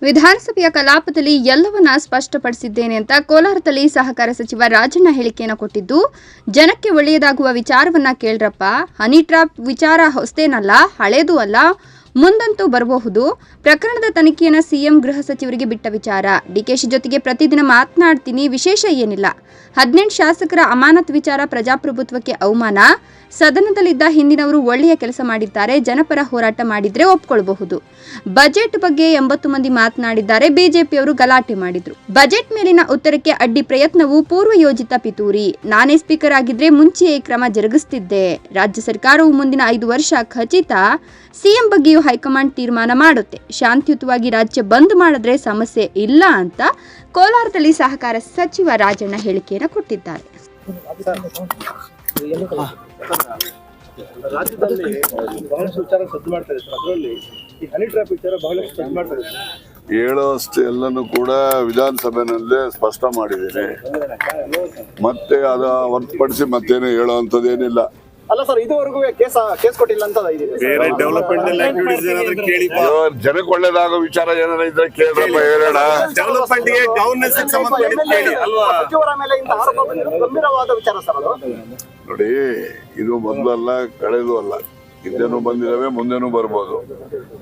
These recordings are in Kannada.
ವಿಧಾನಸಭೆಯ ಕಲಾಪದಲ್ಲಿ ಎಲ್ಲವನ್ನ ಸ್ಪಷ್ಟಪಡಿಸಿದ್ದೇನೆ ಅಂತ ಕೋಲಾರದಲ್ಲಿ ಸಹಕಾರ ಸಚಿವ ರಾಜಣ್ಣ ಹೇಳಿಕೆಯನ್ನು ಕೊಟ್ಟಿದ್ದು, ಜನಕ್ಕೆ ಒಳ್ಳೆಯದಾಗುವ ವಿಚಾರವನ್ನ ಕೇಳ್ರಪ್ಪ. ಹನಿ ಟ್ರಾಪ್ ವಿಚಾರ ಹೊಸದೇನಲ್ಲ, ಹಳೇದು ಅಲ್ಲ, ಮುಂದಂತೂ ಬರಬಹುದು. ಪ್ರಕರಣದ ತನಿಖೆಯನ್ನು ಸಿಎಂ ಗೃಹ ಸಚಿವರಿಗೆ ಬಿಟ್ಟ ವಿಚಾರ. ಡಿಕೆಶಿ ಜೊತೆಗೆ ಪ್ರತಿದಿನ ಮಾತನಾಡ್ತೀನಿ, ವಿಶೇಷ ಏನಿಲ್ಲ. 18 ಶಾಸಕರ ಅಮಾನತ್ ವಿಚಾರ ಪ್ರಜಾಪ್ರಭುತ್ವಕ್ಕೆ ಅವಮಾನ. ಸದನದಲ್ಲಿದ್ದ ಹಿಂದಿನವರು ಒಳ್ಳೆಯ ಕೆಲಸ ಮಾಡಿದ್ದಾರೆ, ಜನಪರ ಹೋರಾಟ ಮಾಡಿದ್ರೆ ಒಪ್ಕೊಳ್ಬಹುದು. ಬಜೆಟ್ ಬಗ್ಗೆ 80 ಮಂದಿ ಮಾತನಾಡಿದ್ದಾರೆ, ಬಿಜೆಪಿಯವರು ಗಲಾಟೆ ಮಾಡಿದ್ರು. ಬಜೆಟ್ ಮೇಲಿನ ಉತ್ತರಕ್ಕೆ ಅಡ್ಡಿ ಪ್ರಯತ್ನವು ಪೂರ್ವಯೋಜಿತ ಪಿತೂರಿ. ನಾನೇ ಸ್ಪೀಕರ್ ಆಗಿದ್ರೆ ಮುಂಚೆಯೇ ಕ್ರಮ ಜರುಗಿಸುತ್ತಿದ್ದೆ. ರಾಜ್ಯ ಸರ್ಕಾರವು ಮುಂದಿನ 5 ವರ್ಷ ಖಚಿತ. ಸಿಎಂ ಬಗ್ಗೆಯೂ ಹೈಕಮಾಂಡ್ ತೀರ್ಮಾನ ಮಾಡುತ್ತೆ. ಶಾಂತಿಯುತವಾಗಿ ರಾಜ್ಯ ಬಂದ್ ಮಾಡಿದ್ರೆ ಸಮಸ್ಯೆ ಇಲ್ಲ ಅಂತ ಕೋಲಾರದಲ್ಲಿ ಸಹಕಾರ ಸಚಿವ ರಾಜಣ್ಣ ಹೇಳಿಕೆಯನ್ನು ಕೊಟ್ಟಿದ್ದಾರೆ. ರಾಜ್ಯದಲ್ಲಿ ಬಹಳಷ್ಟು ವಿಚಾರ ಸದ್ದು ಮಾಡ್ತಾರೆ ಸರ್. ಅದರಲ್ಲಿ ಈ ಹನಿ ಟ್ರಾಪ್ ವಿಚಾರ ಬಹಳಷ್ಟು ಸದ್ದು ಮಾಡ್ತಾರೆ. ಹೇಳೋಷ್ಟು ಎಲ್ಲನೂ ಕೂಡ ವಿಧಾನಸಭೆನಲ್ಲೇ ಸ್ಪಷ್ಟ ಮಾಡಿದ್ದೇನೆ. ಮತ್ತೆ ಅದ ಹೊರತುಪಡಿಸಿ ಮತ್ತೇನು ಹೇಳೋವಂಥದ್ದೇನಿಲ್ಲ. ಅಲ್ಲ ಸರ್, ಇದುವರೆಗೂ ಕೇಸ್ ಕೊಟ್ಟಿಲ್ಲ ಅಂತ ಜನಕ್ಕೆ ಒಳ್ಳೇದಾಗೋ ವಿಚಾರ ಏನಾರ ಇದ್ರೆ ಕೇಳ್ರಪ್ಪ, ಹೇಳೋಣ. ನೋಡಿ, ಇದು ಮೊದಲಲ್ಲ, ಕಳೆದು ಅಲ್ಲ, ಹಿಂದೆನೂ ಬಂದಿದ್ದಾವೆ, ಮುಂದೆನೂ ಬರ್ಬೋದು.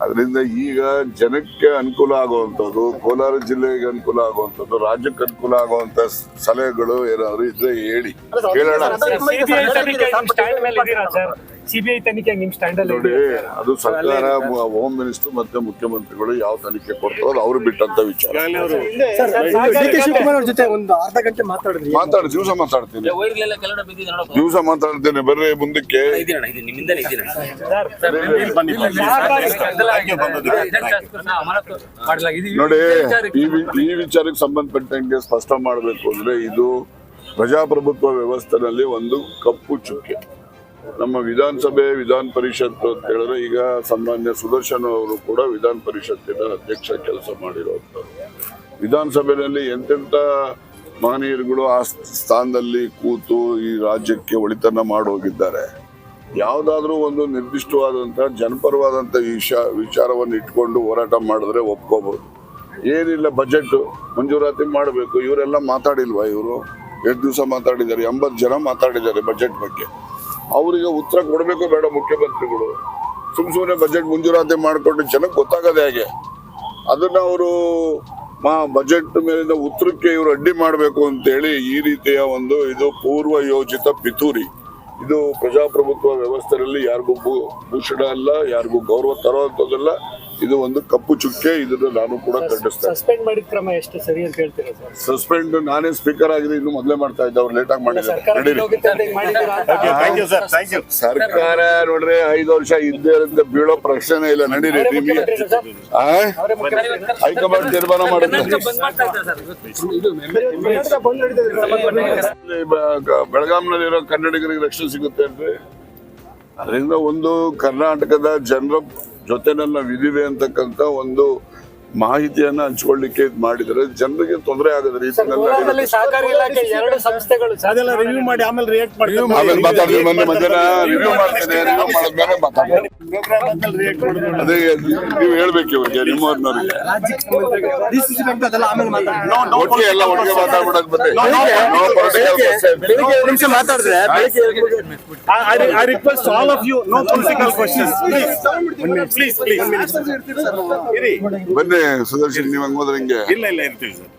ಅದರಿಂದ ಈಗ ಜನಕ್ಕೆ ಅನುಕೂಲ ಆಗುವಂಥದ್ದು, ಕೋಲಾರ ಜಿಲ್ಲೆಗೆ ಅನುಕೂಲ ಆಗುವಂಥದ್ದು, ರಾಜ್ಯಕ್ಕೆ ಅನುಕೂಲ ಆಗುವಂತ ಸಲಹೆಗಳು ಏನಾದ್ರು ಇದ್ರೆ ಹೇಳಿ, ಕೇಳೋಣ. ಸಿಬಿಐ ತನಿಖೆ ನಿಮ್ ಸ್ಟ್ಯಾಂಡ್ ಅಲ್ಲಿ ನೋಡಿ, ಅದು ಸರ್ಕಾರ, ಹೋಮ್ ಮಿನಿಸ್ಟರ್ ಮತ್ತೆ ಮುಖ್ಯಮಂತ್ರಿಗಳು ಯಾವ ತನಿಖೆ ಕೊಡ್ತಾರೋ ಅದು ಅವ್ರು ಬಿಟ್ಟಂತ ವಿಚಾರ. ಜೊತೆ ಒಂದು ಅರ್ಧ ಗಂಟೆ ಮಾತಾಡಿದ್ರಿ. ದಿವಸ ಮಾತಾಡ್ತೇನೆ, ಬರ್ರಿ ಮುಂದಕ್ಕೆ. ನೋಡಿ, ಈ ವಿಚಾರಕ್ಕೆ ಸಂಬಂಧಪಟ್ಟಂಗೆ ಸ್ಪಷ್ಟ ಮಾಡಬೇಕು ಅಂದ್ರೆ, ಇದು ಪ್ರಜಾಪ್ರಭುತ್ವ ವ್ಯವಸ್ಥೆನಲ್ಲಿ ಒಂದು ಕಪ್ಪು ಚುಕ್ಕೆ. ನಮ್ಮ ವಿಧಾನಸಭೆ, ವಿಧಾನ ಪರಿಷತ್ ಅಂತ ಹೇಳಿದ್ರೆ, ಈಗ ಸಾಮಾನ್ಯ ಸುದರ್ಶನ್ ಅವರು ಕೂಡ ವಿಧಾನ ಪರಿಷತ್ತಿನ ಅಧ್ಯಕ್ಷ ಕೆಲಸ ಮಾಡಿರುವಂಥವ್ರು. ವಿಧಾನಸಭೆಯಲ್ಲಿ ಎಂತೆಂಥ ಮಹನೀಯರುಗಳು ಆ ಸ್ಥಾನದಲ್ಲಿ ಕೂತು ಈ ರಾಜ್ಯಕ್ಕೆ ಒಳಿತನ್ನ ಮಾಡೋಗಿದ್ದಾರೆ. ಯಾವುದಾದ್ರೂ ಒಂದು ನಿರ್ದಿಷ್ಟವಾದಂತಹ ಜನಪರವಾದಂಥ ವಿಚಾರವನ್ನು ಇಟ್ಕೊಂಡು ಹೋರಾಟ ಮಾಡಿದ್ರೆ ಒಪ್ಕೋಬಹುದು. ಏನಿಲ್ಲ, ಬಜೆಟ್ ಮಂಜೂರಾತಿ ಮಾಡಬೇಕು. ಇವರೆಲ್ಲ ಮಾತಾಡಿಲ್ವಾ? ಇವರು 8 ದಿವಸ ಮಾತಾಡಿದ್ದಾರೆ, 80 ಜನ ಮಾತಾಡಿದ್ದಾರೆ ಬಜೆಟ್ ಬಗ್ಗೆ. ಅವರಿಗೆ ಉತ್ತರ ಕೊಡಬೇಕು ಬೇಡ ಮುಖ್ಯಮಂತ್ರಿಗಳು? ಸುಮ್ಮನೆ ಬಜೆಟ್ ಮಂಜೂರಾತಿ ಮಾಡಿಕೊಂಡು ಜನಕ್ಕೆ ಗೊತ್ತಾಗದೆ ಹೇಗೆ? ಅದನ್ನ ಅವರು ಬಜೆಟ್ ಮೇಲಿನ ಉತ್ತರಕ್ಕೆ ಇವರು ಅಡ್ಡಿ ಮಾಡಬೇಕು ಅಂತೇಳಿ ಈ ರೀತಿಯ ಒಂದು, ಇದು ಪೂರ್ವ ಯೋಜಿತ ಪಿತೂರಿ. ಇದು ಪ್ರಜಾಪ್ರಭುತ್ವ ವ್ಯವಸ್ಥೆಯಲ್ಲಿ ಯಾರಿಗೂ ಭೂಷಣ ಅಲ್ಲ, ಯಾರಿಗೂ ಗೌರವ ತರುವಂತದ್ದಲ್ಲ. ಇದು ಒಂದು ಕಪ್ಪು ಚುಕ್ಕೆ. ಇದನ್ನು ನಾನು ಕೂಡ ಖಂಡಿಸ್ತೇನೆ. ಸಸ್ಪೆಂಡ್ ಮಾಡಿದ ಕ್ರಮ ಎಷ್ಟು ಸರಿ ಅಂತ ಹೇಳ್ತೀರಾ ಸರ್? ಸಸ್ಪೆಂಡ್ ನಾನೇ ಸ್ಪೀಕರ್ ಆಗಿದೆ, ಇನ್ನು ಮೊದಲೇ ಮಾಡ್ತಾ ಇದ್ದೆ, ಅವ್ರು ಲೇಟ್ ಆಗಿ ಮಾಡಿದ್ದಾರೆ. ಸರ್ಕಾರ ನೋಡ್ರಿ 5 ವರ್ಷ ಇದ್ದೇ ಇರುತ್ತೆ, ಬೀಳೋ ಪ್ರಶ್ನೆ ಇಲ್ಲ. ನಡೀರಿ, ಹೈಕಮಾಂಡ್ ತೀರ್ಮಾನ ಮಾಡಿದ್ರೆ ಬೆಳಗಾಂನಲ್ಲಿರೋ ಕನ್ನಡಿಗರಿಗೆ ರಕ್ಷಣೆ ಸಿಗುತ್ತೆ ಅಂದ್ರೆ. ಅದರಿಂದ ಒಂದು ಕರ್ನಾಟಕದ ಜನರ ಜೊತೆ ನನ್ನ ವಿಧಿವೆ ಅಂತಕ್ಕಂಥ ಒಂದು ಮಾಹಿತಿಯನ್ನ ಹಂಚ್ಕೊಳ್ಳಿಕ್ಕೆ ಮಾಡಿದರೆ ಜನರಿಗೆ ತೊಂದರೆ ಆಗದ ರೀತಿಯಲ್ಲಿ ಸಹಕಾರಿ ಇಲಾಖೆ 2 ಸಂಸ್ಥೆಗಳು ಅದೆಲ್ಲ ರಿವ್ಯೂ ಮಾಡಿ ಆಮೇಲೆ ರಿಯಾಕ್ಟ್ ಮಾಡ್ತೀವಿ. ಆಮೇಲೆ ಮಾತಾಡ್ತೀವಿ, ಮಧ್ಯಾಹ್ನ ರಿವ್ಯೂ ಮಾಡ್ತೇನೆ, ರಿವ್ಯೂ ಮಾಡಿದ್ಮೇಲೆ ಮಾತಾಡ್ತೀನಿ. ಅದೇ ನೀವು ಹೇಳ್ಬೇಕು ಇವ್ರಿಗೆ, ನಿಮ್ಮವ್ರನ್ನವ್ರಿಗೆ ಒಟ್ಟಿಗೆ ಎಲ್ಲ ಒಟ್ಟಿಗೆ ಮಾತಾಡ್ಬಿಡೋದು. ಬಂದೆ I request all of you, no political questions. Please. ಬನ್ನಿ ಸುದರ್ಶನ್, ನೀವು ಹಂಗೋದ್ರೆ ಹಿಂಗೆ. ಇಲ್ಲ ಇರ್ತೀವಿ ಸರ್.